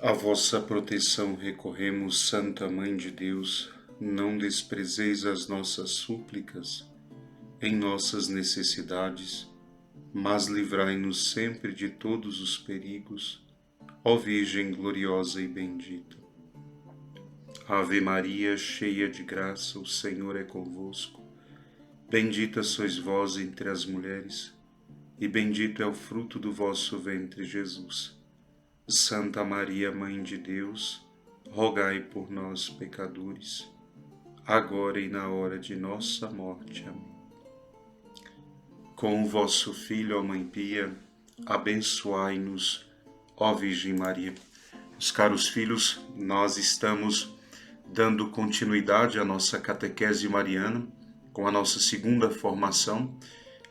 A vossa proteção recorremos, Santa Mãe de Deus, não desprezeis as nossas súplicas em nossas necessidades, mas livrai-nos sempre de todos os perigos, ó Virgem gloriosa e bendita. Ave Maria, cheia de graça, o Senhor é convosco. Bendita sois vós entre as mulheres, e bendito é o fruto do vosso ventre, Jesus. Santa Maria, Mãe de Deus, rogai por nós, pecadores, agora e na hora de nossa morte. Amém. Com o vosso Filho, ó Mãe Pia, abençoai-nos, ó Virgem Maria. Meus caros filhos, nós estamos dando continuidade à nossa catequese mariana, com a nossa segunda formação.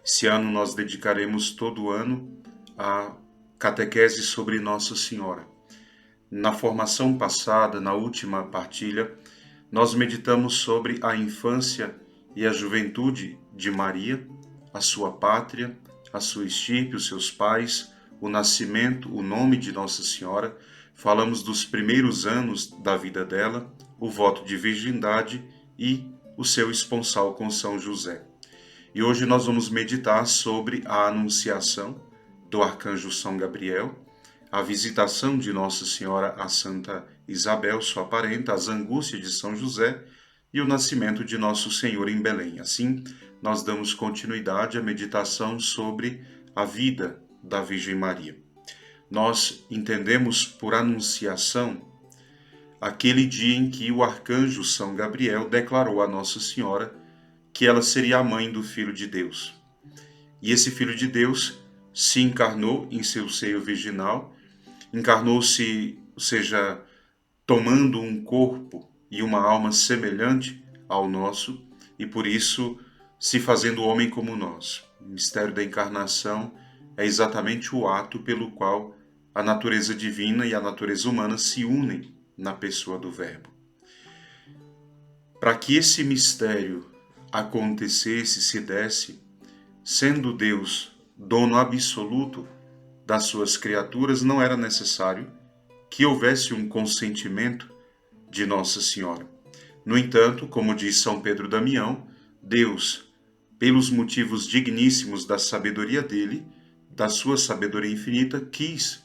Esse ano nós dedicaremos todo o ano a catequese sobre Nossa Senhora. Na formação passada, na última partilha, nós meditamos sobre a infância e a juventude de Maria, a sua pátria, a sua estirpe, os seus pais, o nascimento, o nome de Nossa Senhora. Falamos dos primeiros anos da vida dela, o voto de virgindade e o seu esponsal com São José. E hoje nós vamos meditar sobre a anunciação do arcanjo São Gabriel, a visitação de Nossa Senhora a Santa Isabel, sua parenta, as angústias de São José e o nascimento de Nosso Senhor em Belém. Assim, nós damos continuidade à meditação sobre a vida da Virgem Maria. Nós entendemos por anunciação aquele dia em que o arcanjo São Gabriel declarou a Nossa Senhora que ela seria a mãe do Filho de Deus. E esse Filho de Deus se encarnou em seu seio virginal, encarnou-se, ou seja, tomando um corpo e uma alma semelhante ao nosso, e por isso se fazendo homem como nós. O mistério da encarnação é exatamente o ato pelo qual a natureza divina e a natureza humana se unem na pessoa do Verbo. Para que esse mistério acontecesse, se desse, sendo Deus dono absoluto das suas criaturas, não era necessário que houvesse um consentimento de Nossa Senhora. No entanto, como diz São Pedro Damião, Deus, pelos motivos digníssimos da sabedoria dele, da sua sabedoria infinita, quis,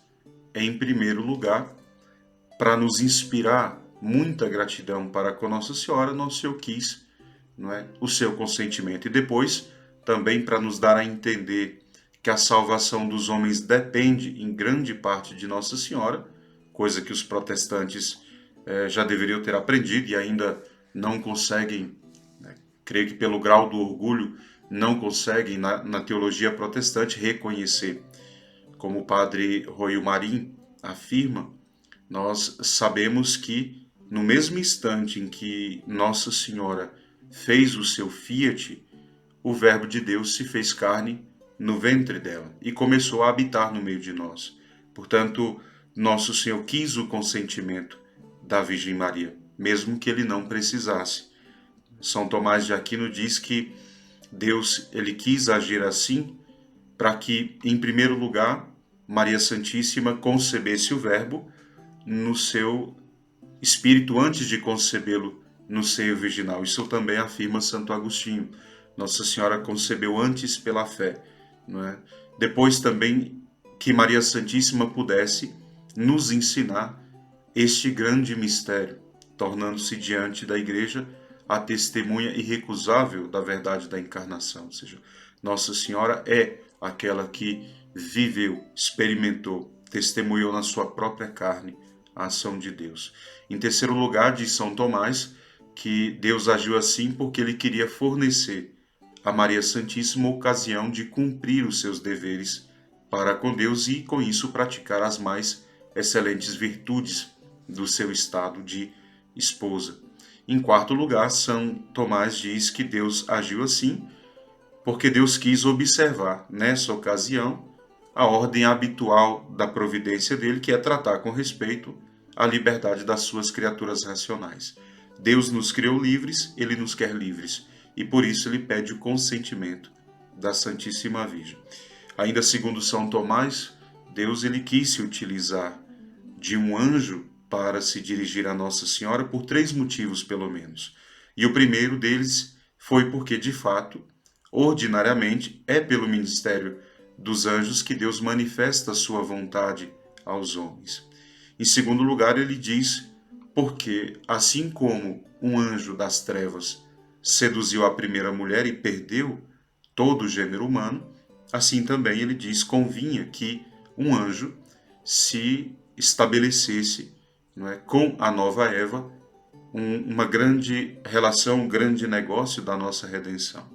em primeiro lugar, para nos inspirar muita gratidão para com Nossa Senhora, Nosso Senhor quis, não é, o seu consentimento. E depois, também para nos dar a entender que a salvação dos homens depende em grande parte de Nossa Senhora, coisa que os protestantes já deveriam ter aprendido e ainda não conseguem, né, creio que pelo grau do orgulho, não conseguem na teologia protestante reconhecer. Como o padre Roio Marim afirma, nós sabemos que no mesmo instante em que Nossa Senhora fez o seu fiat, o Verbo de Deus se fez carne no ventre dela e começou a habitar no meio de nós. Portanto, Nosso Senhor quis o consentimento da Virgem Maria, mesmo que ele não precisasse. São Tomás de Aquino diz que Deus ele quis agir assim para que, em primeiro lugar, Maria Santíssima concebesse o Verbo no seu espírito antes de concebê-lo no seio virginal. Isso também afirma Santo Agostinho. Nossa Senhora concebeu antes pela fé, não é? Depois também que Maria Santíssima pudesse nos ensinar este grande mistério, tornando-se diante da Igreja a testemunha irrecusável da verdade da encarnação. Ou seja, Nossa Senhora é aquela que viveu, experimentou, testemunhou na sua própria carne a ação de Deus. Em terceiro lugar, diz São Tomás que Deus agiu assim porque ele queria fornecer a Maria Santíssima ocasião de cumprir os seus deveres para com Deus e, com isso, praticar as mais excelentes virtudes do seu estado de esposa. Em quarto lugar, São Tomás diz que Deus agiu assim porque Deus quis observar, nessa ocasião, a ordem habitual da providência dele, que é tratar com respeito à liberdade das suas criaturas racionais. Deus nos criou livres, ele nos quer livres, e por isso ele pede o consentimento da Santíssima Virgem. Ainda segundo São Tomás, Deus ele quis se utilizar de um anjo para se dirigir a Nossa Senhora por 3 motivos, pelo menos. E o primeiro deles foi porque, de fato, ordinariamente, é pelo ministério dos anjos que Deus manifesta a sua vontade aos homens. Em segundo lugar, ele diz porque, assim como um anjo das trevas seduziu a primeira mulher e perdeu todo o gênero humano, assim também ele diz convinha que um anjo se estabelecesse, não é, com a nova Eva, uma grande relação, um grande negócio da nossa redenção.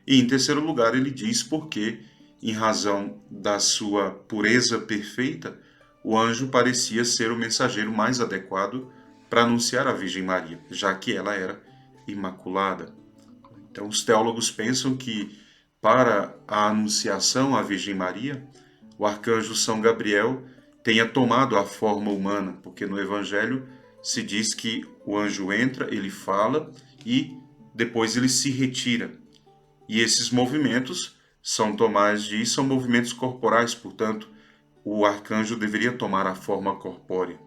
E em terceiro lugar ele diz porque, em razão da sua pureza perfeita, o anjo parecia ser o mensageiro mais adequado para anunciar a Virgem Maria, já que ela era imaculada. Então os teólogos pensam que para a anunciação à Virgem Maria, o arcanjo São Gabriel tenha tomado a forma humana, porque no Evangelho se diz que o anjo entra, ele fala e depois ele se retira. E esses movimentos, São Tomás diz, são movimentos corporais, portanto, o arcanjo deveria tomar a forma corpórea.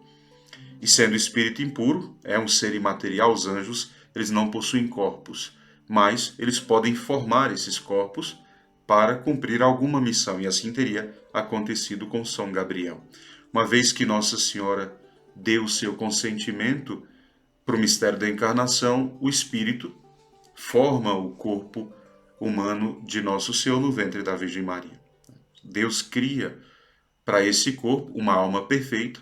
E sendo espírito impuro, é um ser imaterial, os anjos, eles não possuem corpos, mas eles podem formar esses corpos para cumprir alguma missão, e assim teria acontecido com São Gabriel. Uma vez que Nossa Senhora deu o seu consentimento para o mistério da encarnação, o espírito forma o corpo humano de Nosso Senhor no ventre da Virgem Maria. Deus cria para esse corpo uma alma perfeita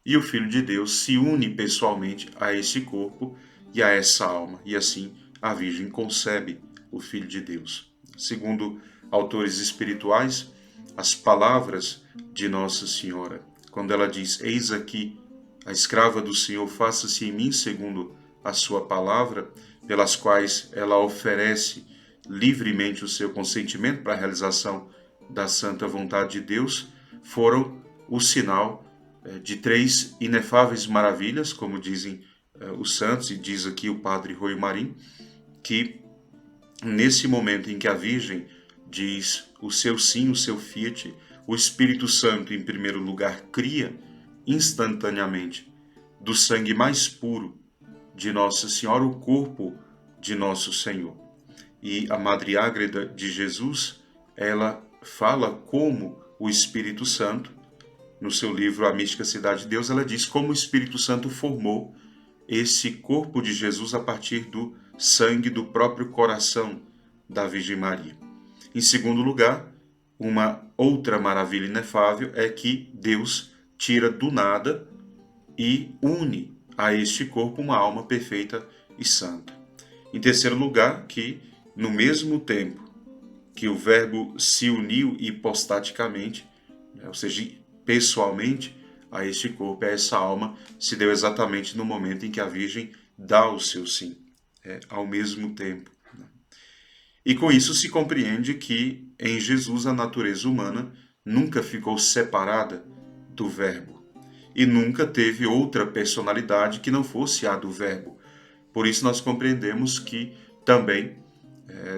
e o Filho de Deus se une pessoalmente a esse corpo e a essa alma, e assim a Virgem concebe o Filho de Deus. Segundo autores espirituais, as palavras de Nossa Senhora, quando ela diz: "Eis aqui a escrava do Senhor, faça-se em mim segundo a sua palavra", pelas quais ela oferece livremente o seu consentimento para a realização da santa vontade de Deus, foram o sinal de 3 inefáveis maravilhas, como dizem os santos, e diz aqui o padre Rui Marim, que nesse momento em que a Virgem diz o seu sim, o seu fiat, o Espírito Santo, em primeiro lugar, cria instantaneamente do sangue mais puro de Nossa Senhora o corpo de Nosso Senhor. E a Madre Ágreda de Jesus, ela fala como o Espírito Santo, no seu livro A Mística Cidade de Deus, ela diz como o Espírito Santo formou esse corpo de Jesus a partir do sangue do próprio coração da Virgem Maria. Em segundo lugar, uma outra maravilha inefável é que Deus tira do nada e une a este corpo uma alma perfeita e santa. Em terceiro lugar, que no mesmo tempo que o Verbo se uniu hipostaticamente, ou seja, pessoalmente, a este corpo, a essa alma, se deu exatamente no momento em que a Virgem dá o seu sim, ao mesmo tempo. E com isso se compreende que em Jesus a natureza humana nunca ficou separada do Verbo e nunca teve outra personalidade que não fosse a do Verbo. Por isso nós compreendemos que também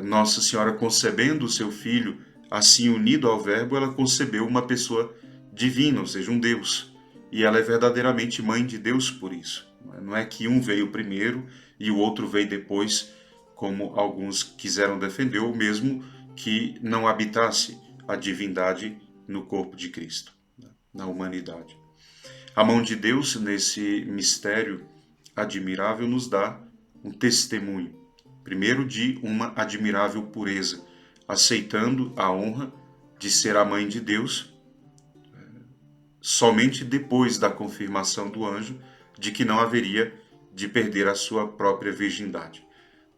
Nossa Senhora, concebendo o seu Filho assim unido ao Verbo, ela concebeu uma pessoa divina, ou seja, um Deus. E ela é verdadeiramente mãe de Deus por isso. Não é que um veio primeiro e o outro veio depois, como alguns quiseram defender, ou mesmo que não habitasse a divindade no corpo de Cristo, na humanidade. A mão de Deus, nesse mistério admirável, nos dá um testemunho, primeiro de uma admirável pureza, aceitando a honra de ser a mãe de Deus, somente depois da confirmação do anjo de que não haveria de perder a sua própria virgindade.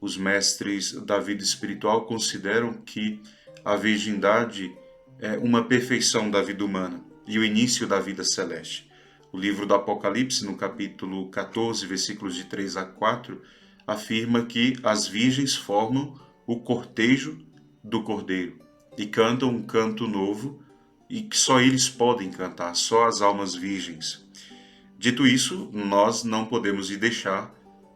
Os mestres da vida espiritual consideram que a virgindade é uma perfeição da vida humana e o início da vida celeste. O livro do Apocalipse, no capítulo 14, versículos de 3 a 4, afirma que as virgens formam o cortejo do Cordeiro e cantam um canto novo e que só eles podem cantar, só as almas virgens. Dito isso, nós não podemos deixar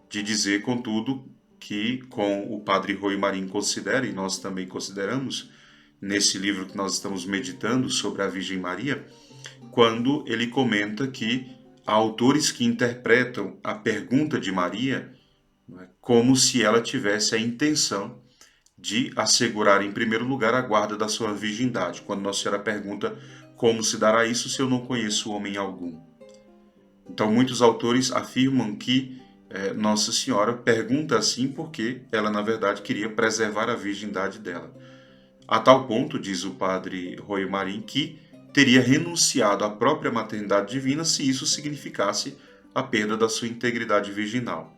de dizer, contudo, que com o padre Rui Marim considera, e nós também consideramos, nesse livro que nós estamos meditando sobre a Virgem Maria, quando ele comenta que há autores que interpretam a pergunta de Maria, não é, como se ela tivesse a intenção de assegurar, em primeiro lugar, a guarda da sua virgindade. Quando Nossa Senhora pergunta como se dará isso se eu não conheço homem algum. Então, muitos autores afirmam que Nossa Senhora pergunta assim porque ela, na verdade, queria preservar a virgindade dela. A tal ponto, diz o padre Roy Marim, que teria renunciado à própria maternidade divina se isso significasse a perda da sua integridade virginal.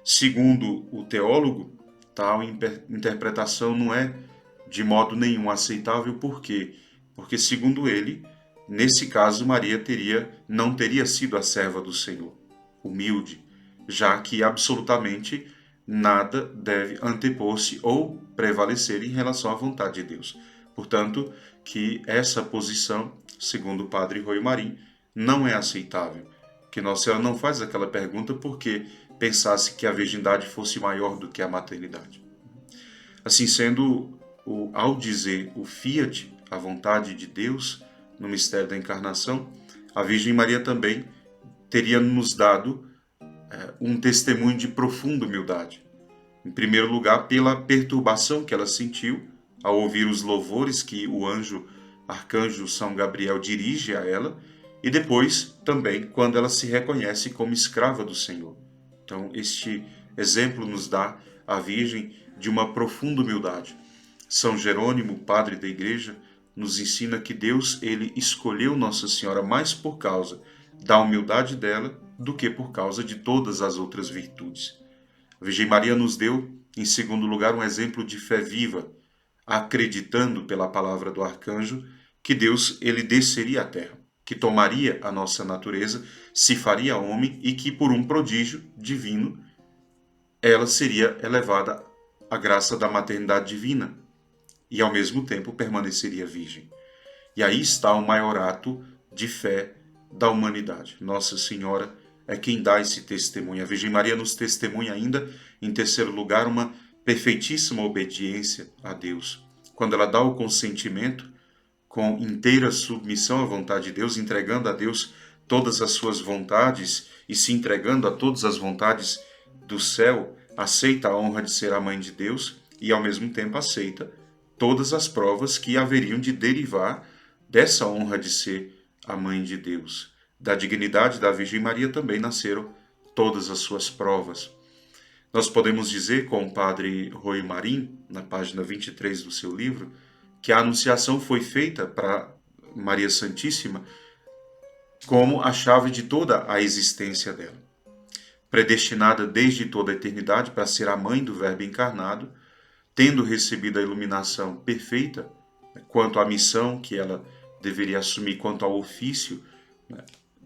Segundo o teólogo, tal interpretação não é de modo nenhum aceitável, por quê? Porque, segundo ele, nesse caso, Maria não teria sido a serva do Senhor, humilde, já que absolutamente nada deve antepor-se ou prevalecer em relação à vontade de Deus. Portanto, que essa posição, segundo o padre Roy Marim, não é aceitável. Que Nossa Senhora não faz aquela pergunta porque pensasse que a virgindade fosse maior do que a maternidade. Assim sendo, ao dizer o fiat, a vontade de Deus, no mistério da encarnação, a Virgem Maria também teria nos dado um testemunho de profunda humildade. Em primeiro lugar, pela perturbação que ela sentiu ao ouvir os louvores que o arcanjo São Gabriel dirige a ela, e depois também quando ela se reconhece como escrava do Senhor. Então, este exemplo nos dá a Virgem de uma profunda humildade. São Jerônimo, padre da Igreja, nos ensina que Deus ele escolheu Nossa Senhora mais por causa da humildade dela do que por causa de todas as outras virtudes. A Virgem Maria nos deu, em segundo lugar, um exemplo de fé viva, acreditando pela palavra do arcanjo que Deus ele desceria à terra, que tomaria a nossa natureza, se faria homem e que por um prodígio divino ela seria elevada à graça da maternidade divina e ao mesmo tempo permaneceria virgem. E aí está o maior ato de fé da humanidade. Nossa Senhora é quem dá esse testemunho. A Virgem Maria nos testemunha ainda, em terceiro lugar, uma perfeitíssima obediência a Deus. Quando ela dá o consentimento, com inteira submissão à vontade de Deus, entregando a Deus todas as suas vontades e se entregando a todas as vontades do céu, aceita a honra de ser a mãe de Deus e, ao mesmo tempo, aceita todas as provas que haveriam de derivar dessa honra de ser a mãe de Deus. Da dignidade da Virgem Maria também nasceram todas as suas provas. Nós podemos dizer, com o padre Roy Marim, na página 23 do seu livro, que a anunciação foi feita para Maria Santíssima como a chave de toda a existência dela. Predestinada desde toda a eternidade para ser a mãe do Verbo encarnado, tendo recebido a iluminação perfeita quanto à missão que ela deveria assumir, quanto ao ofício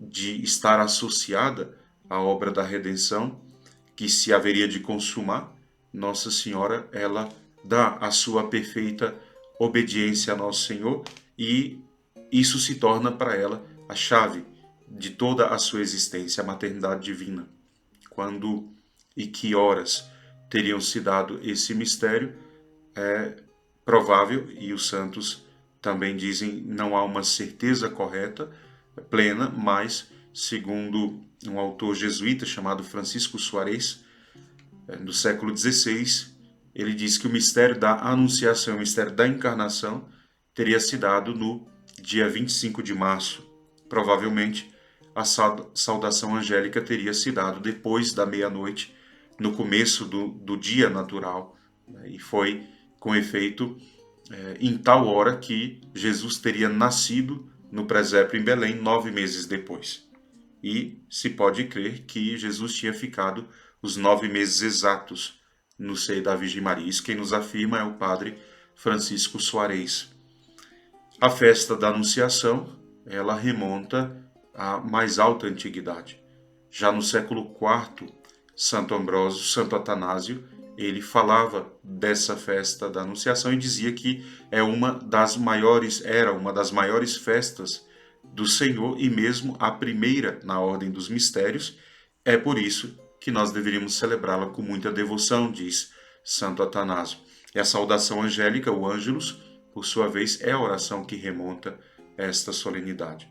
de estar associada à obra da redenção, que se haveria de consumar, Nossa Senhora, ela dá a sua perfeita obediência a Nosso Senhor e isso se torna para ela a chave de toda a sua existência, a maternidade divina. Quando e que horas teriam se dado esse mistério, é provável, e os santos também dizem, não há uma certeza correta, plena, mas, segundo um autor jesuíta chamado Francisco Suárez, no século XVI, ele diz que o mistério da Anunciação, o mistério da Encarnação, teria se dado no dia 25 de março. Provavelmente, a saudação angélica teria se dado depois da meia-noite, no começo do dia natural, e foi, com efeito, em tal hora que Jesus teria nascido no presépio em Belém 9 meses depois. E se pode crer que Jesus tinha ficado os 9 meses exatos no seio da Virgem Maria. Isso quem nos afirma é o padre Francisco Suárez. A festa da Anunciação, ela remonta à mais alta antiguidade. Já no século IV, Santo Ambrósio, Santo Atanásio, ele falava dessa festa da Anunciação e dizia que era uma das maiores festas do Senhor e mesmo a primeira na ordem dos mistérios. É por isso que nós deveríamos celebrá-la com muita devoção, diz Santo Atanásio. E a saudação angélica, o Ângelus, por sua vez, é a oração que remonta a esta solenidade.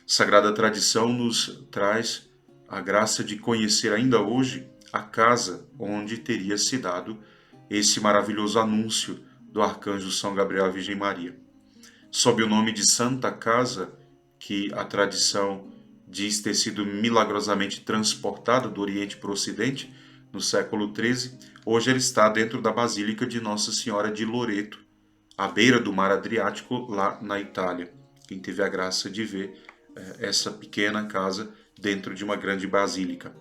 Sagrada tradição nos traz a graça de conhecer ainda hoje a casa onde teria se dado esse maravilhoso anúncio do arcanjo São Gabriel à Virgem Maria. Sob o nome de Santa Casa, que a tradição diz ter sido milagrosamente transportada do Oriente para o Ocidente no século XIII, hoje ela está dentro da Basílica de Nossa Senhora de Loreto, à beira do Mar Adriático, lá na Itália. Quem teve a graça de ver essa pequena casa dentro de uma grande basílica.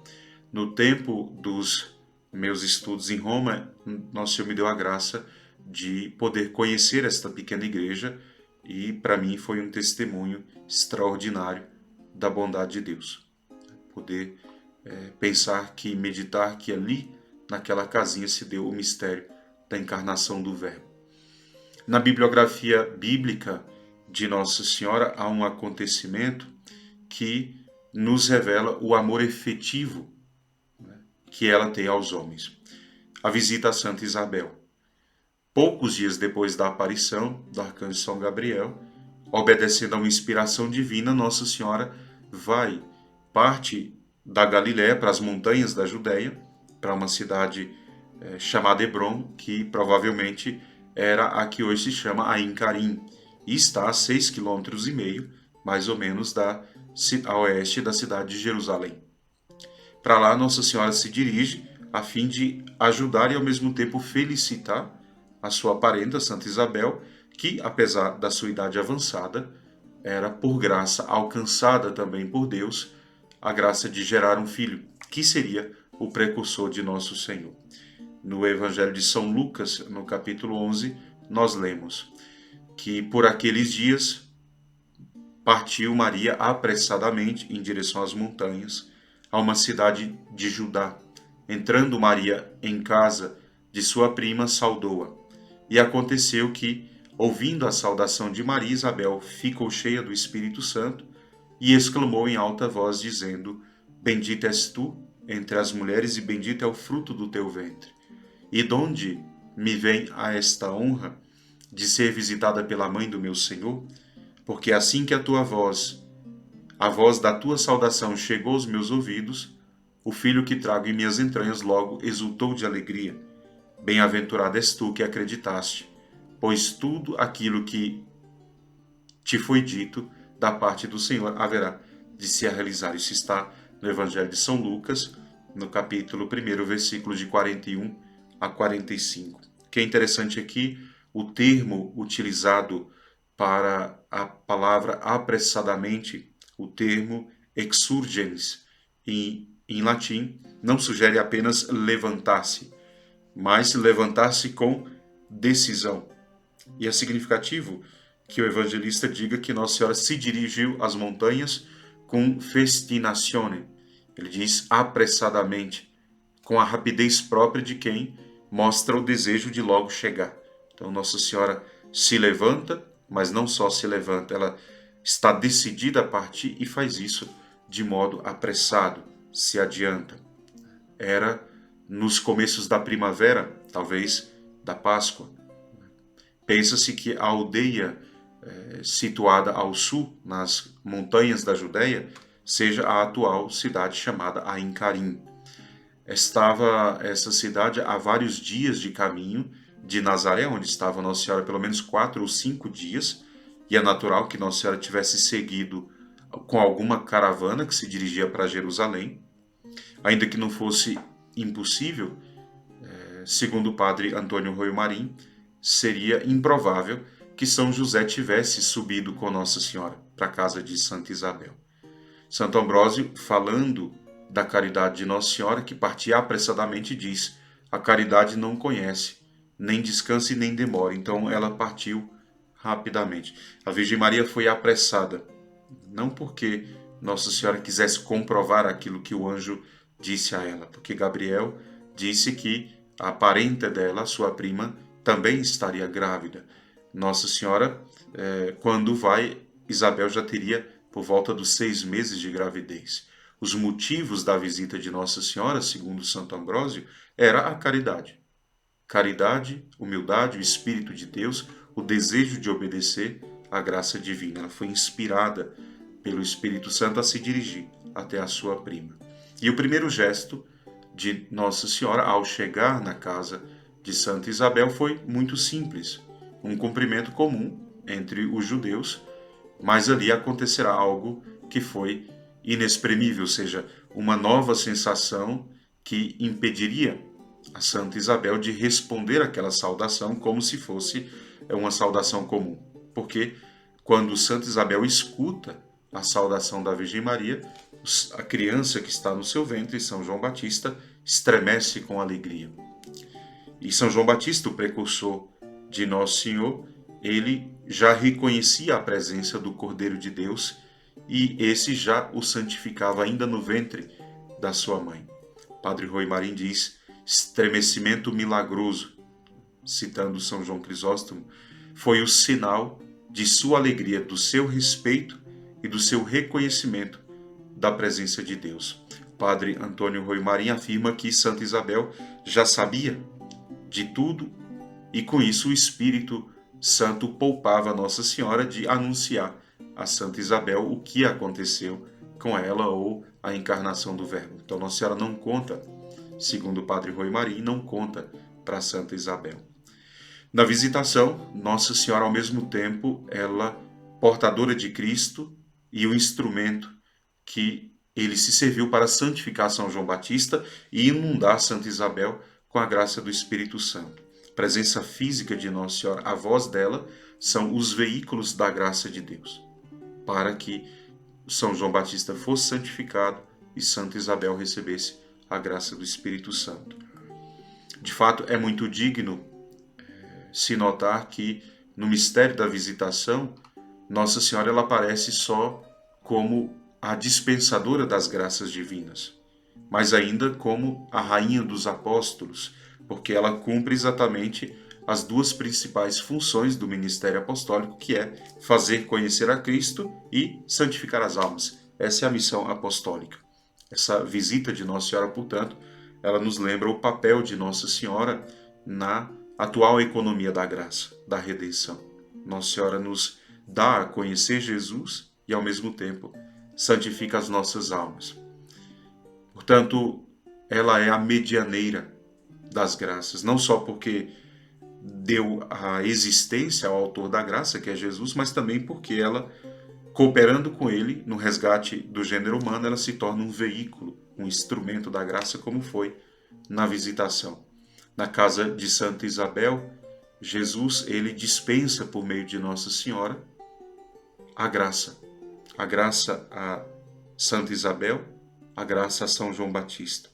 No tempo dos meus estudos em Roma, Nosso Senhor me deu a graça de poder conhecer esta pequena igreja e para mim foi um testemunho extraordinário da bondade de Deus. Poder pensar que, meditar que ali, naquela casinha, se deu o mistério da encarnação do Verbo. Na bibliografia bíblica de Nossa Senhora há um acontecimento que nos revela o amor efetivo que ela tem aos homens. A visita a Santa Isabel. Poucos dias depois da aparição do arcanjo São Gabriel, obedecendo a uma inspiração divina, Nossa Senhora parte da Galiléia para as montanhas da Judéia, para uma cidade chamada Hebrom, que provavelmente era a que hoje se chama Ain Karim, e está a 6,5 km, mais ou menos, a oeste da cidade de Jerusalém. Para lá, Nossa Senhora se dirige a fim de ajudar e ao mesmo tempo felicitar a sua parenta, Santa Isabel, que, apesar da sua idade avançada, era por graça alcançada também por Deus a graça de gerar um filho, que seria o precursor de Nosso Senhor. No Evangelho de São Lucas, no capítulo 11, nós lemos que por aqueles dias partiu Maria apressadamente em direção às montanhas, a uma cidade de Judá. Entrando Maria em casa de sua prima, saudou-a. E aconteceu que, ouvindo a saudação de Maria, Isabel ficou cheia do Espírito Santo e exclamou em alta voz, dizendo: Bendita és tu entre as mulheres e bendito é o fruto do teu ventre. E donde me vem a esta honra de ser visitada pela mãe do meu Senhor? Porque assim que a voz da tua saudação chegou aos meus ouvidos, o filho que trago em minhas entranhas logo exultou de alegria. Bem-aventurada és tu que acreditaste, pois tudo aquilo que te foi dito da parte do Senhor haverá de se realizar. Isso está no Evangelho de São Lucas, no capítulo 1, versículos de 41 a 45. O que é interessante aqui, o termo utilizado para a palavra apressadamente, o termo exurgens, em latim, não sugere apenas levantar-se, mas levantar-se com decisão. E é significativo que o evangelista diga que Nossa Senhora se dirigiu às montanhas com festinazione. Ele diz apressadamente, com a rapidez própria de quem mostra o desejo de logo chegar. Então Nossa Senhora se levanta, mas não só se levanta, ela está decidida a partir e faz isso de modo apressado, se adianta. Era nos começos da primavera, talvez da Páscoa. Pensa-se que a aldeia situada ao sul, nas montanhas da Judéia, seja a atual cidade chamada Ain Karim. Estava essa cidade a vários dias de caminho de Nazaré, onde estava Nossa Senhora pelo menos 4 ou 5 dias, e é natural que Nossa Senhora tivesse seguido com alguma caravana que se dirigia para Jerusalém, ainda que não fosse impossível, segundo o padre Antônio Roio Marim, seria improvável que São José tivesse subido com Nossa Senhora para a casa de Santa Isabel. Santo Ambrósio, falando da caridade de Nossa Senhora, que partia apressadamente, diz: a caridade não conhece, nem descansa e nem demora. Então ela partiu rapidamente. A Virgem Maria foi apressada, não porque Nossa Senhora quisesse comprovar aquilo que o anjo disse a ela, porque Gabriel disse que a parenta dela, a sua prima, também estaria grávida. Nossa Senhora, quando vai, Isabel já teria por volta dos 6 meses de gravidez. Os motivos da visita de Nossa Senhora, segundo Santo Ambrósio, era a caridade. Caridade, humildade, o Espírito de Deus, o desejo de obedecer à graça divina. Ela foi inspirada pelo Espírito Santo, a se dirigir até a sua prima. E o primeiro gesto de Nossa Senhora ao chegar na casa de Santa Isabel foi muito simples, um cumprimento comum entre os judeus, mas ali acontecerá algo que foi inexprimível, ou seja, uma nova sensação que impediria a Santa Isabel de responder aquela saudação como se fosse uma saudação comum. Porque quando Santa Isabel escuta a saudação da Virgem Maria, a criança que está no seu ventre, São João Batista, estremece com alegria. E São João Batista, o precursor de Nosso Senhor, ele já reconhecia a presença do Cordeiro de Deus e esse já o santificava ainda no ventre da sua mãe. Padre Rui Marim diz: estremecimento milagroso, citando São João Crisóstomo, foi o sinal de sua alegria, do seu respeito e do seu reconhecimento da presença de Deus. Padre Antônio Rui Marim afirma que Santa Isabel já sabia de tudo e com isso o Espírito Santo poupava Nossa Senhora de anunciar a Santa Isabel o que aconteceu com ela ou a encarnação do Verbo. Então Nossa Senhora não conta, segundo o Padre Rui Marim, não conta para Santa Isabel. Na visitação, Nossa Senhora, ao mesmo tempo, ela portadora de Cristo e o instrumento que ele se serviu para santificar São João Batista e inundar Santa Isabel com a graça do Espírito Santo. A presença física de Nossa Senhora, a voz dela, são os veículos da graça de Deus, para que São João Batista fosse santificado e Santa Isabel recebesse a graça do Espírito Santo. De fato, é muito digno se notar que no mistério da visitação, Nossa Senhora ela aparece só como a dispensadora das graças divinas, mas ainda como a rainha dos apóstolos, porque ela cumpre exatamente as duas principais funções do ministério apostólico, que é fazer conhecer a Cristo e santificar as almas. Essa é a missão apostólica. Essa visita de Nossa Senhora, portanto, ela nos lembra o papel de Nossa Senhora na atual economia da graça, da redenção. Nossa Senhora nos dá a conhecer Jesus e, ao mesmo tempo, santifica as nossas almas. Portanto, ela é a medianeira das graças, não só porque deu a existência ao autor da graça, que é Jesus, mas também porque ela, cooperando com ele no resgate do gênero humano, ela se torna um veículo, um instrumento da graça, como foi na visitação. Na casa de Santa Isabel, Jesus ele dispensa por meio de Nossa Senhora a graça a Santa Isabel, a graça a São João Batista.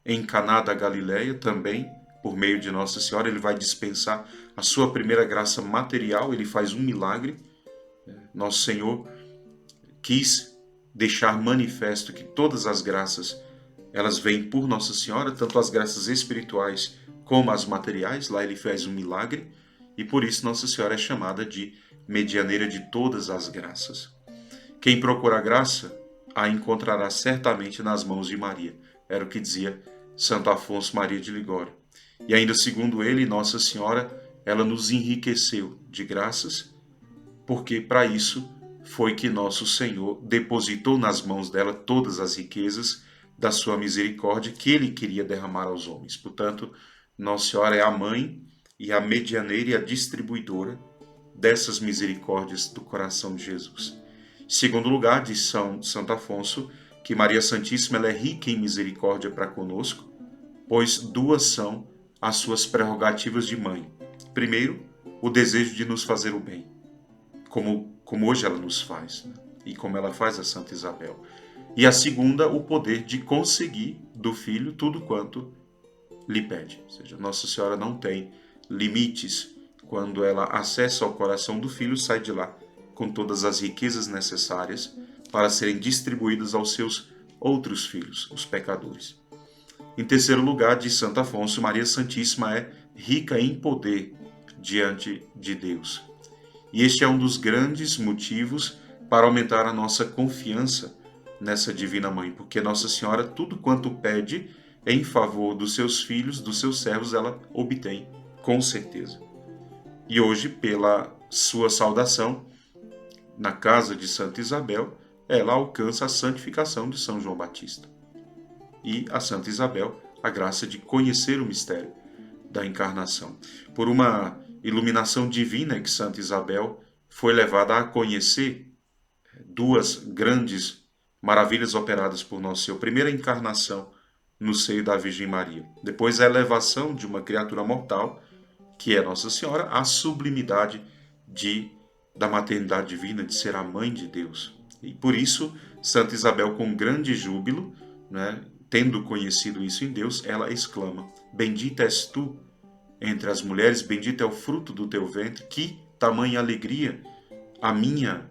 Em Caná da Galileia, também, por meio de Nossa Senhora, ele vai dispensar a sua primeira graça material, ele faz um milagre. Nosso Senhor quis deixar manifesto que todas as graças, elas vêm por Nossa Senhora, tanto as graças espirituais como as materiais. Lá ele faz um milagre, e por isso Nossa Senhora é chamada de medianeira de todas as graças. Quem procura a graça, a encontrará certamente nas mãos de Maria. Era o que dizia Santo Afonso Maria de Ligório. E ainda segundo ele, Nossa Senhora, ela nos enriqueceu de graças, porque para isso foi que nosso Senhor depositou nas mãos dela todas as riquezas da sua misericórdia que ele queria derramar aos homens. Portanto, Nossa Senhora é a mãe e a medianeira e a distribuidora dessas misericórdias do coração de Jesus. Segundo lugar, diz Santo Afonso, que Maria Santíssima ela é rica em misericórdia para conosco, pois duas são as suas prerrogativas de mãe. Primeiro, o desejo de nos fazer o bem, como hoje ela nos faz, né? E como ela faz a Santa Isabel. E a segunda, o poder de conseguir do filho tudo quanto lhe pede. Ou seja, Nossa Senhora não tem limites. Quando ela acessa ao coração do filho, sai de lá com todas as riquezas necessárias para serem distribuídas aos seus outros filhos, os pecadores. Em terceiro lugar, diz Santo Afonso, Maria Santíssima é rica em poder diante de Deus. E este é um dos grandes motivos para aumentar a nossa confiança nessa Divina Mãe, porque Nossa Senhora, tudo quanto pede em favor dos seus filhos, dos seus servos, ela obtém, com certeza. E hoje, pela sua saudação, na casa de Santa Isabel, ela alcança a santificação de São João Batista. E a Santa Isabel, a graça de conhecer o mistério da encarnação. Por uma iluminação divina que Santa Isabel foi levada a conhecer duas grandes maravilhas operadas por Nosso Senhor. Primeiro, a encarnação no seio da Virgem Maria. Depois, a elevação de uma criatura mortal, que é Nossa Senhora, à sublimidade da maternidade divina, de ser a mãe de Deus. E por isso, Santa Isabel, com grande júbilo, né, tendo conhecido isso em Deus, ela exclama: Bendita és tu entre as mulheres, bendito é o fruto do teu ventre. Que tamanha alegria a minha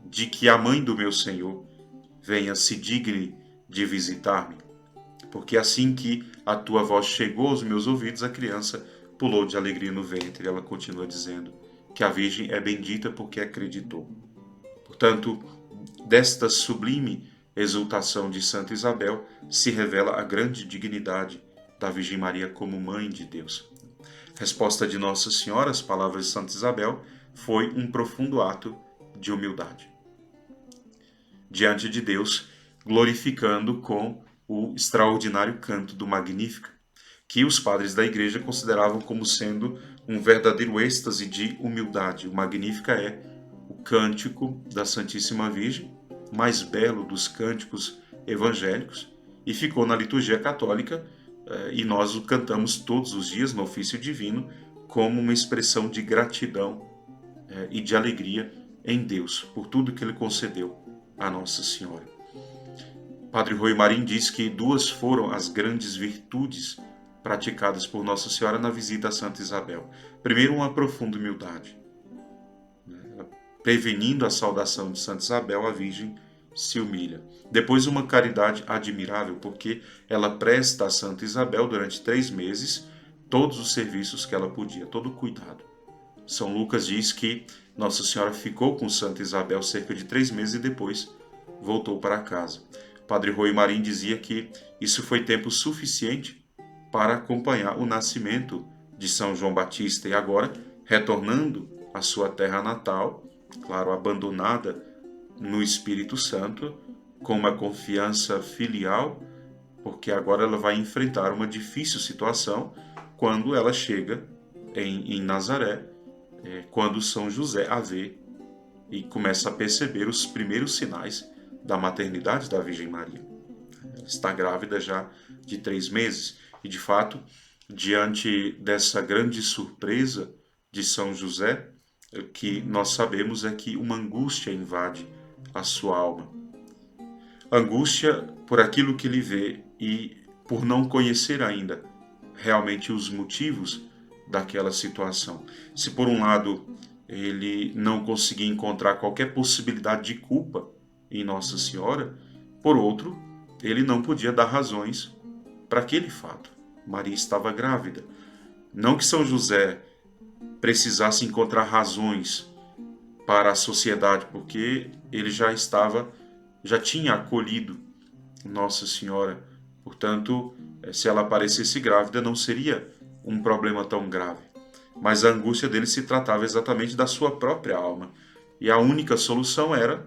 de que a mãe do meu Senhor venha se digne de visitar-me. Porque assim que a tua voz chegou aos meus ouvidos, a criança pulou de alegria no ventre. Ela continua dizendo que a Virgem é bendita porque acreditou. Portanto, desta sublime exultação de Santa Isabel se revela a grande dignidade da Virgem Maria como Mãe de Deus. Resposta de Nossa Senhora às palavras de Santa Isabel foi um profundo ato de humildade diante de Deus, glorificando com o extraordinário canto do Magnífica, que os padres da Igreja consideravam como sendo um verdadeiro êxtase de humildade. O Magnífica é o cântico da Santíssima Virgem, mais belo dos cânticos evangélicos, e ficou na liturgia católica, e nós o cantamos todos os dias no ofício divino como uma expressão de gratidão e de alegria em Deus por tudo que Ele concedeu a Nossa Senhora. Padre Rui Marim diz que duas foram as grandes virtudes praticadas por Nossa Senhora na visita a Santa Isabel. Primeiro, uma profunda humildade. Prevenindo a saudação de Santa Isabel, a Virgem se humilha. Depois, uma caridade admirável, porque ela presta a Santa Isabel durante 3 meses todos os serviços que ela podia, todo o cuidado. São Lucas diz que Nossa Senhora ficou com Santa Isabel cerca de 3 meses e depois voltou para casa. Padre Rui Marim dizia que isso foi tempo suficiente para acompanhar o nascimento de São João Batista e agora, retornando à sua terra natal, claro, abandonada no Espírito Santo, com uma confiança filial, porque agora ela vai enfrentar uma difícil situação quando ela chega em Nazaré, quando São José a vê e começa a perceber os primeiros sinais da maternidade da Virgem Maria. Ela está grávida já de 3 meses e, de fato, diante dessa grande surpresa de São José, o que nós sabemos é que uma angústia invade a sua alma. Angústia por aquilo que ele vê e por não conhecer ainda realmente os motivos daquela situação. Se por um lado ele não conseguia encontrar qualquer possibilidade de culpa em Nossa Senhora, por outro, ele não podia dar razões para aquele fato. Maria estava grávida. Não que São José precisasse encontrar razões para a sociedade, porque ele já tinha acolhido Nossa Senhora. Portanto, se ela aparecesse grávida, não seria um problema tão grave. Mas a angústia dele se tratava exatamente da sua própria alma. E a única solução era,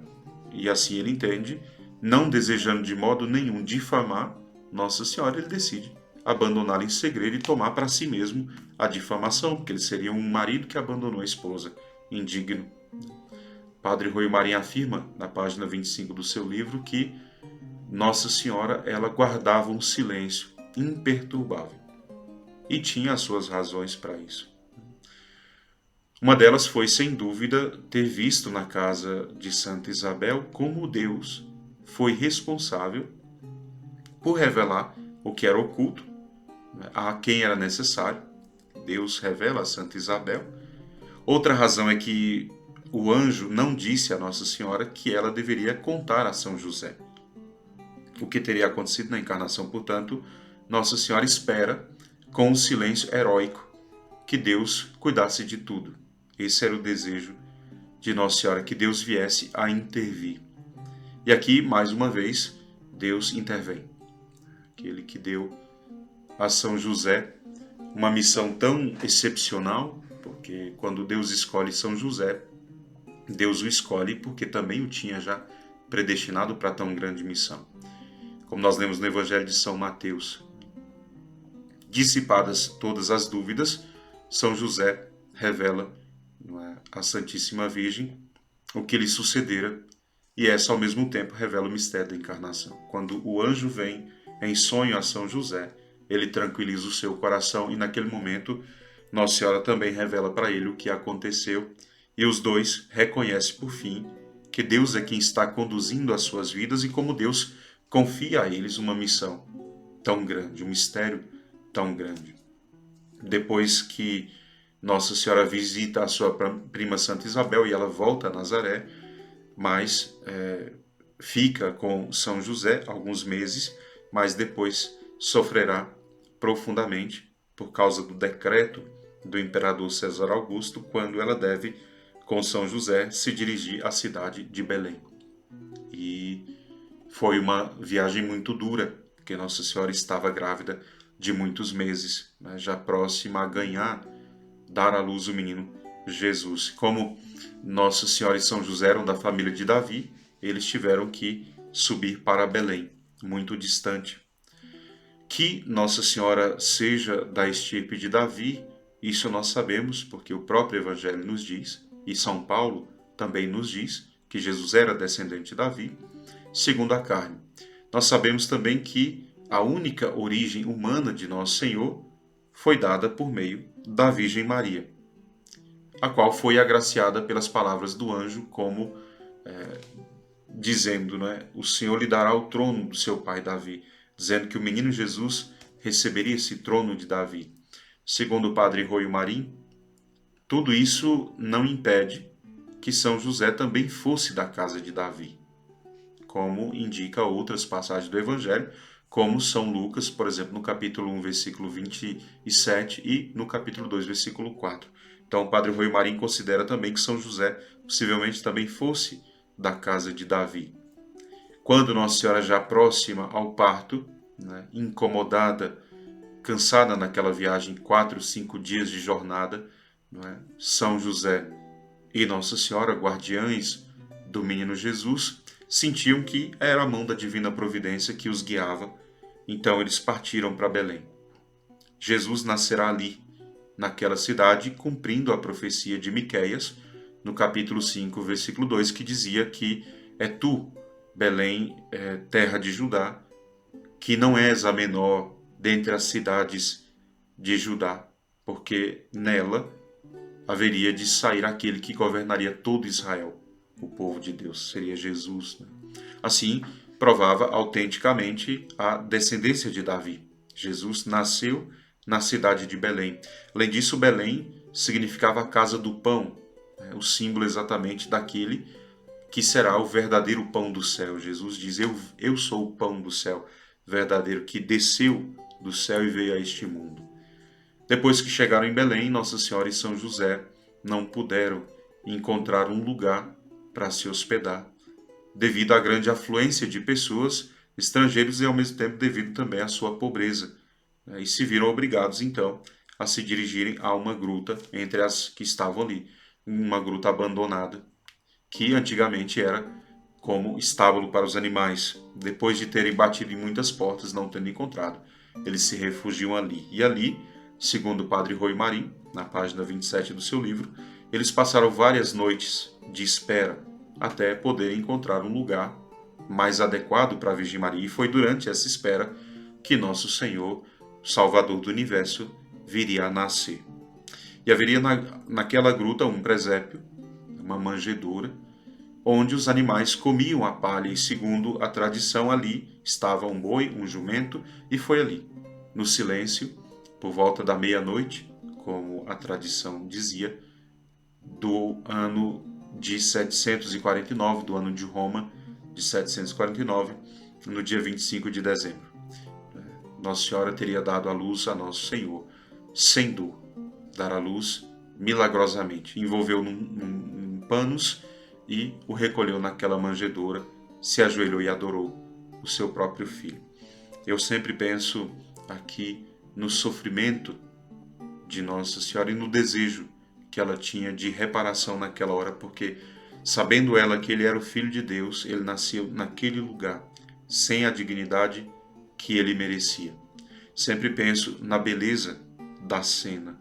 e assim ele entende, não desejando de modo nenhum difamar Nossa Senhora, ele decide abandoná-la em segredo e tomar para si mesmo a difamação, porque ele seria um marido que abandonou a esposa, indigno. Padre Rui Marim afirma, na página 25 do seu livro, que Nossa Senhora ela guardava um silêncio imperturbável e tinha as suas razões para isso. Uma delas foi, sem dúvida, ter visto na casa de Santa Isabel como Deus foi responsável por revelar o que era oculto a quem era necessário. Deus revela a Santa Isabel. Outra razão é que o anjo não disse a Nossa Senhora que ela deveria contar a São José o que teria acontecido na encarnação. Portanto, Nossa Senhora espera, com um silêncio heróico, que Deus cuidasse de tudo. Esse era o desejo de Nossa Senhora, que Deus viesse a intervir. E aqui, mais uma vez, Deus intervém. Aquele que deu a São José uma missão tão excepcional, porque quando Deus escolhe São José, Deus o escolhe porque também o tinha já predestinado para tão grande missão. Como nós lemos no Evangelho de São Mateus, dissipadas todas as dúvidas, São José revela, não é, à Santíssima Virgem o que lhe sucedera, e essa ao mesmo tempo revela o mistério da encarnação. Quando o anjo vem em sonho a São José, ele tranquiliza o seu coração e naquele momento Nossa Senhora também revela para ele o que aconteceu e os dois reconhecem por fim que Deus é quem está conduzindo as suas vidas e como Deus confia a eles uma missão tão grande, um mistério tão grande. Depois que Nossa Senhora visita a sua prima Santa Isabel e ela volta a Nazaré, mas fica com São José alguns meses, mas depois sofrerá profundamente por causa do decreto do imperador César Augusto, quando ela deve, com São José, se dirigir à cidade de Belém. E foi uma viagem muito dura, porque Nossa Senhora estava grávida de muitos meses, né, já próxima a dar à luz o menino Jesus. Como Nossa Senhora e São José eram da família de Davi, eles tiveram que subir para Belém, muito distante. Que Nossa Senhora seja da estirpe de Davi, isso nós sabemos, porque o próprio Evangelho nos diz, e São Paulo também nos diz, que Jesus era descendente de Davi, segundo a carne. Nós sabemos também que a única origem humana de Nosso Senhor foi dada por meio da Virgem Maria, a qual foi agraciada pelas palavras do anjo, como dizendo, né, o Senhor lhe dará o trono do seu pai Davi, dizendo que o menino Jesus receberia esse trono de Davi. Segundo o padre Roio Marim, tudo isso não impede que São José também fosse da casa de Davi, como indica outras passagens do Evangelho, como São Lucas, por exemplo, no capítulo 1, versículo 27 e no capítulo 2, versículo 4. Então, o padre Roio Marim considera também que São José possivelmente também fosse da casa de Davi. Quando Nossa Senhora já próxima ao parto, né, incomodada, cansada naquela viagem, 4, 5 dias de jornada, né, São José e Nossa Senhora, guardiães do menino Jesus, sentiam que era a mão da divina providência que os guiava, então eles partiram para Belém. Jesus nascerá ali, naquela cidade, cumprindo a profecia de Miqueias, no capítulo 5, versículo 2, que dizia que é tu, Belém, terra de Judá, que não és a menor dentre as cidades de Judá, porque nela haveria de sair aquele que governaria todo Israel, o povo de Deus, seria Jesus, né? Assim, provava autenticamente a descendência de Davi. Jesus nasceu na cidade de Belém. Além disso, Belém significava a casa do pão, né? O símbolo exatamente daquele que será o verdadeiro pão do céu. Jesus diz, eu sou o pão do céu verdadeiro, que desceu do céu e veio a este mundo. Depois que chegaram em Belém, Nossa Senhora e São José não puderam encontrar um lugar para se hospedar, devido à grande afluência de pessoas estrangeiras e ao mesmo tempo devido também à sua pobreza, né? E se viram obrigados então a se dirigirem a uma gruta entre as que estavam ali, uma gruta abandonada, que antigamente era como estábulo para os animais. Depois de terem batido em muitas portas, não tendo encontrado, eles se refugiam ali. E ali, segundo o padre Roio Marim, na página 27 do seu livro, eles passaram várias noites de espera até poderem encontrar um lugar mais adequado para a Virgem Maria. E foi durante essa espera que Nosso Senhor, Salvador do Universo, viria a nascer. E haveria naquela gruta um presépio, uma manjedoura, onde os animais comiam a palha e, segundo a tradição, ali estava um boi, um jumento, e foi ali, no silêncio, por volta da meia-noite, como a tradição dizia, do ano de 749, do ano de Roma, de 749, no dia 25 de dezembro. Nossa Senhora teria dado à luz a Nosso Senhor, sem dor, dar à luz milagrosamente. Envolveu num panos e o recolheu naquela manjedoura, se ajoelhou e adorou o seu próprio filho. Eu sempre penso aqui no sofrimento de Nossa Senhora e no desejo que ela tinha de reparação naquela hora, porque Sabendo ela que ele era o Filho de Deus, ele nasceu naquele lugar, sem a dignidade que ele merecia. Sempre penso na beleza da cena,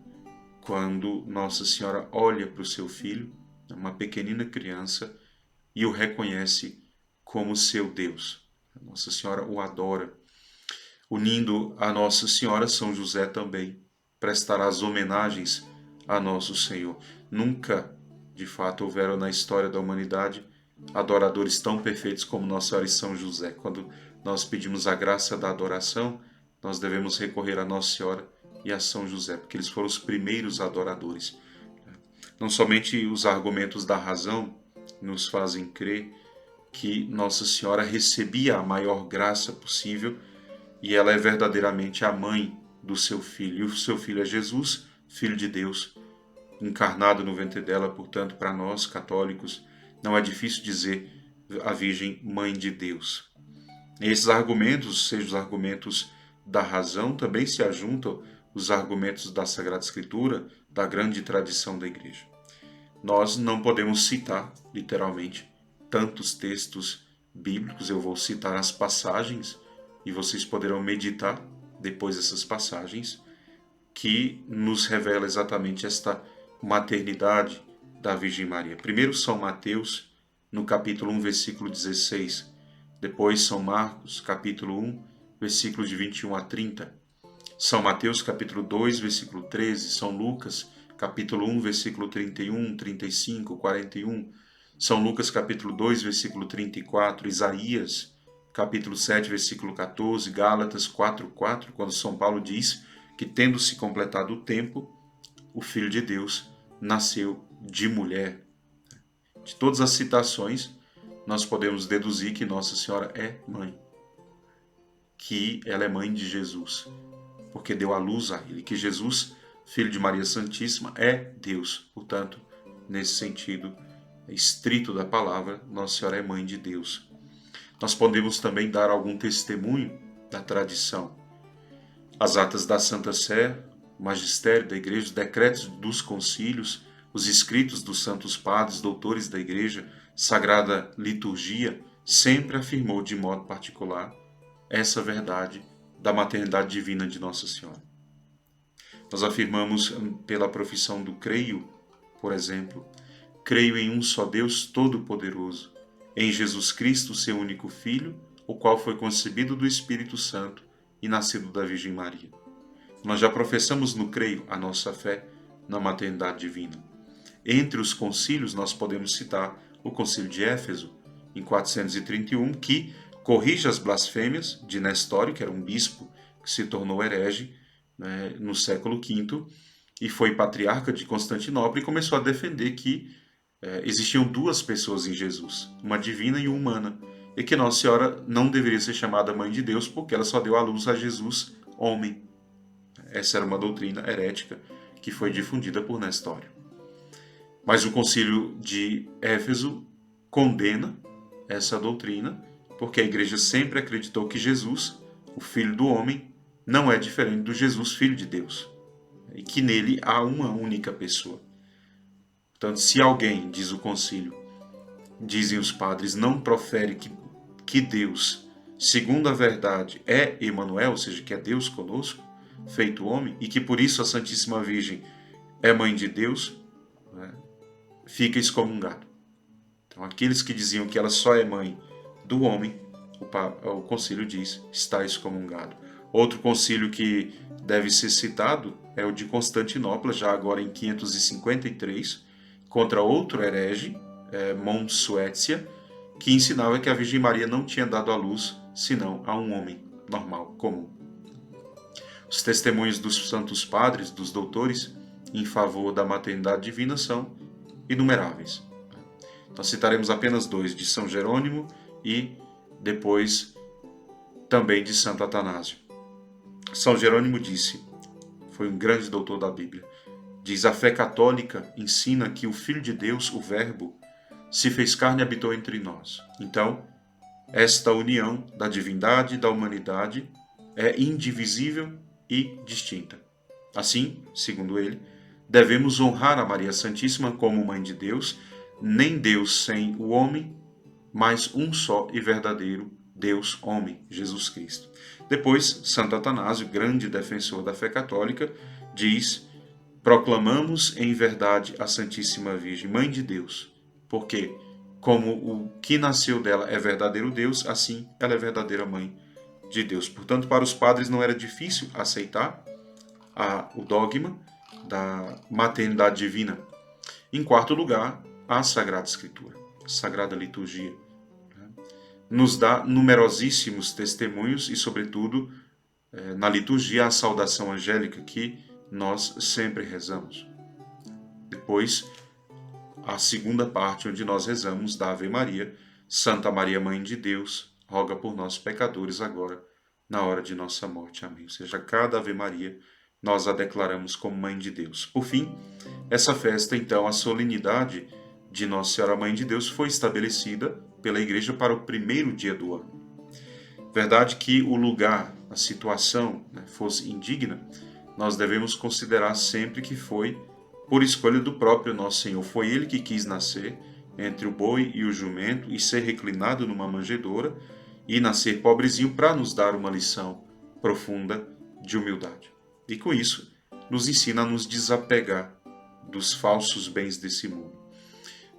quando Nossa Senhora olha para o seu filho, uma pequenina criança, e o reconhece como seu Deus. Nossa Senhora o adora. Unindo a Nossa Senhora, São José também prestará as homenagens a Nosso Senhor. Nunca, de fato, houveram na história da humanidade adoradores tão perfeitos como Nossa Senhora e São José. Quando nós pedimos a graça da adoração, nós devemos recorrer a Nossa Senhora e a São José, porque eles foram os primeiros adoradores. Não somente os argumentos da razão nos fazem crer que Nossa Senhora recebia a maior graça possível e ela é verdadeiramente a mãe do seu filho. E o seu filho é Jesus, Filho de Deus, encarnado no ventre dela. Portanto, para nós católicos, não é difícil dizer a Virgem Mãe de Deus. E esses argumentos, sejam os argumentos da razão, também se ajuntam os argumentos da Sagrada Escritura, da grande tradição da Igreja. Nós não podemos citar, literalmente, tantos textos bíblicos. Eu vou citar as passagens e vocês poderão meditar depois dessas passagens que nos revela exatamente esta maternidade da Virgem Maria. Primeiro São Mateus, no capítulo 1, versículo 16. Depois São Marcos, capítulo 1, versículos de 21 a 30. São Mateus, capítulo 2, versículo 13. São Lucas, capítulo 1, versículo 31, 35, 41. São Lucas, capítulo 2, versículo 34. Isaías, capítulo 7, versículo 14. Gálatas 4, 4, quando São Paulo diz que, tendo se completado o tempo, o Filho de Deus nasceu de mulher. De todas as citações, nós podemos deduzir que Nossa Senhora é mãe, que ela é mãe de Jesus, porque deu à luz a ele, que Jesus, Filho de Maria Santíssima, é Deus. Portanto, nesse sentido estrito da palavra, Nossa Senhora é mãe de Deus. Nós podemos também dar algum testemunho da tradição. As atas da Santa Sé, o magistério da Igreja, os decretos dos concílios, os escritos dos santos padres, doutores da Igreja, Sagrada Liturgia, sempre afirmou de modo particular essa verdade da maternidade divina de Nossa Senhora. Nós afirmamos pela profissão do creio, por exemplo, creio em um só Deus Todo-Poderoso, em Jesus Cristo, seu único Filho, o qual foi concebido do Espírito Santo e nascido da Virgem Maria. Nós já professamos no creio a nossa fé na maternidade divina. Entre os concílios, nós podemos citar o concílio de Éfeso, em 431, que corrige as blasfêmias de Nestório, que era um bispo que se tornou herege, né, no século V, e foi patriarca de Constantinopla e começou a defender que existiam duas pessoas em Jesus, uma divina e uma humana, e que Nossa Senhora não deveria ser chamada Mãe de Deus porque ela só deu à luz a Jesus, homem. Essa era uma doutrina herética que foi difundida por Nestório. Mas o concílio de Éfeso condena essa doutrina, porque a Igreja sempre acreditou que Jesus, o Filho do homem, não é diferente do Jesus, Filho de Deus, e que nele há uma única pessoa. Portanto, se alguém, diz o concílio, dizem os padres, não profere que Deus, segundo a verdade, é Emanuel, ou seja, que é Deus conosco, feito homem, e que por isso a Santíssima Virgem é mãe de Deus, né, fica excomungado. Então, aqueles que diziam que ela só é mãe do homem, o concílio diz, está excomungado. Outro concílio que deve ser citado é o de Constantinopla, já agora em 553, contra outro herege, Mons Suécia, que ensinava que a Virgem Maria não tinha dado à luz senão a um homem normal, comum. Os testemunhos dos santos padres, dos doutores, em favor da maternidade divina são inumeráveis. Nós citaremos apenas dois, de São Jerônimo e depois também de Santo Atanásio. São Jerônimo disse, foi um grande doutor da Bíblia, diz: a fé católica ensina que o Filho de Deus, o Verbo, se fez carne e habitou entre nós. Então, esta união da divindade e da humanidade é indivisível e distinta. Assim, segundo ele, devemos honrar a Maria Santíssima como Mãe de Deus, nem Deus sem o homem, mas um só e verdadeiro Deus homem, Jesus Cristo. Depois, Santo Atanásio, grande defensor da fé católica, diz: proclamamos em verdade a Santíssima Virgem, Mãe de Deus, porque, como o que nasceu dela é verdadeiro Deus, assim ela é verdadeira Mãe de Deus. Portanto, para os padres não era difícil aceitar o dogma da maternidade divina. Em quarto lugar, a Sagrada Escritura, a Sagrada Liturgia. Nos dá numerosíssimos testemunhos e, sobretudo, na liturgia, a saudação angélica que nós sempre rezamos. Depois, a segunda parte, onde nós rezamos da Ave Maria, Santa Maria, Mãe de Deus, roga por nós pecadores agora, na hora de nossa morte. Amém. Ou seja, cada Ave Maria nós a declaramos como Mãe de Deus. Por fim, essa festa, então, a solenidade de Nossa Senhora Mãe de Deus foi estabelecida pela Igreja para o primeiro dia do ano. Verdade que o lugar, a situação, fosse indigna, nós devemos considerar sempre que foi por escolha do próprio Nosso Senhor. Foi Ele que quis nascer entre o boi e o jumento e ser reclinado numa manjedoura e nascer pobrezinho para nos dar uma lição profunda de humildade. E com isso, nos ensina a nos desapegar dos falsos bens desse mundo.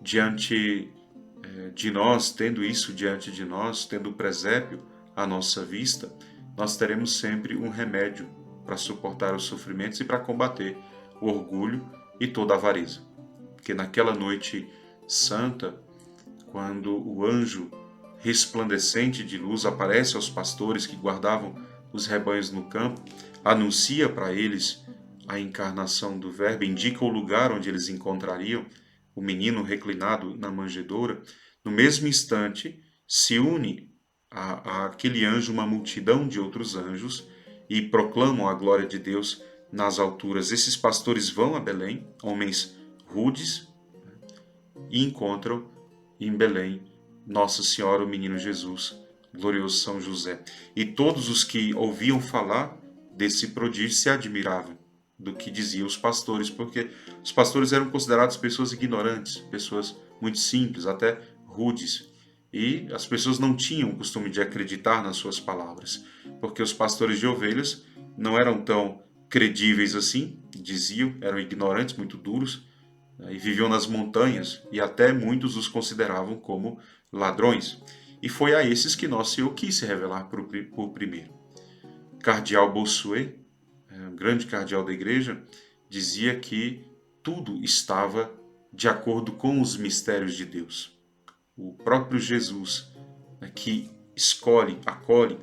Diante de nós, tendo isso diante de nós, tendo o presépio à nossa vista, nós teremos sempre um remédio para suportar os sofrimentos e para combater o orgulho e toda a avareza. Porque naquela noite santa, quando o anjo resplandecente de luz aparece aos pastores que guardavam os rebanhos no campo, anuncia para eles a encarnação do Verbo, indica o lugar onde eles encontrariam o menino reclinado na manjedoura. No mesmo instante, se une a aquele anjo uma multidão de outros anjos e proclamam a glória de Deus nas alturas. Esses pastores vão a Belém, homens rudes, e encontram em Belém Nossa Senhora, o menino Jesus, glorioso São José. E todos os que ouviam falar desse prodígio se admiravam do que diziam os pastores, porque os pastores eram considerados pessoas ignorantes, pessoas muito simples, até rudes. E as pessoas não tinham o costume de acreditar nas suas palavras, porque os pastores de ovelhas não eram tão credíveis assim, diziam, eram ignorantes, muito duros, e viviam nas montanhas, e até muitos os consideravam como ladrões. E foi a esses que Nosso Senhor quis se revelar por primeiro. Cardeal Bossuet, um grande cardeal da igreja, dizia que tudo estava de acordo com os mistérios de Deus. O próprio Jesus, que acolhe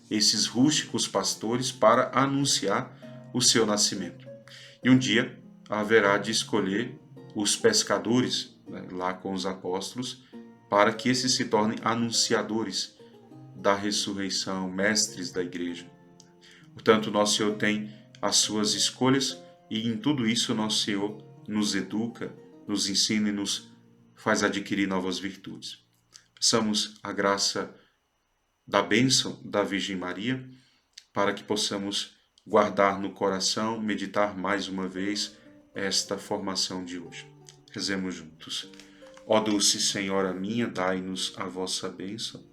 esses rústicos pastores para anunciar o seu nascimento. E um dia haverá de escolher os pescadores, lá com os apóstolos, para que esses se tornem anunciadores da ressurreição, mestres da igreja. Portanto, Nosso Senhor tem as suas escolhas e em tudo isso Nosso Senhor nos educa, nos ensina e nos faz adquirir novas virtudes. Peçamos a graça da bênção da Virgem Maria para que possamos guardar no coração, meditar mais uma vez esta formação de hoje. Rezemos juntos. Ó doce Senhora minha, dai-nos a vossa bênção,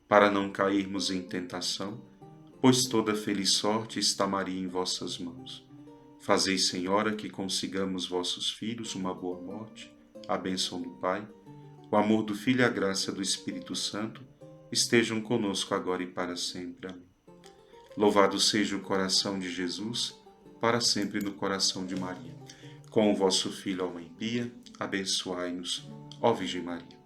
para não cairmos em tentação, pois toda feliz sorte está Maria em vossas mãos. Fazei, Senhora, que consigamos vossos filhos uma boa morte, a bênção do Pai, o amor do Filho e a graça do Espírito Santo estejam conosco agora e para sempre. Amém. Louvado seja o coração de Jesus, para sempre no coração de Maria. Com o vosso Filho, ó Mãe Pia, abençoai-nos, ó Virgem Maria.